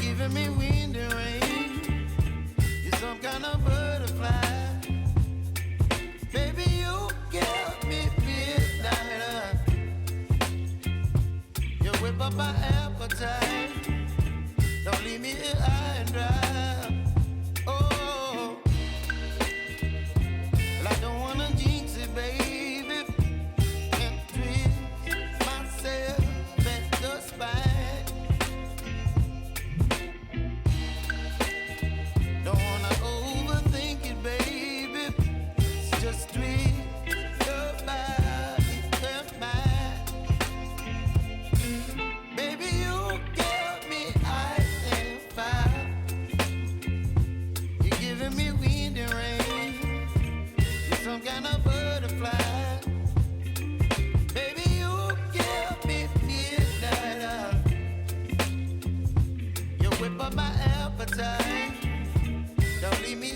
giving me wind and rain. You're some kind of butterfly. Baby, you give me midnight. You whip up my appetite. Don't leave me here high and dry. Oh, well, I don't wanna jinx it, baby, and twist myself at the spine. Don't wanna overthink it, baby. It's just twist your body and mine. Baby, you give me ice and fire. You're giving me wind and rain. You're some kind of butterfly. Baby, you give me midnight. You whip up my appetite. Don't leave me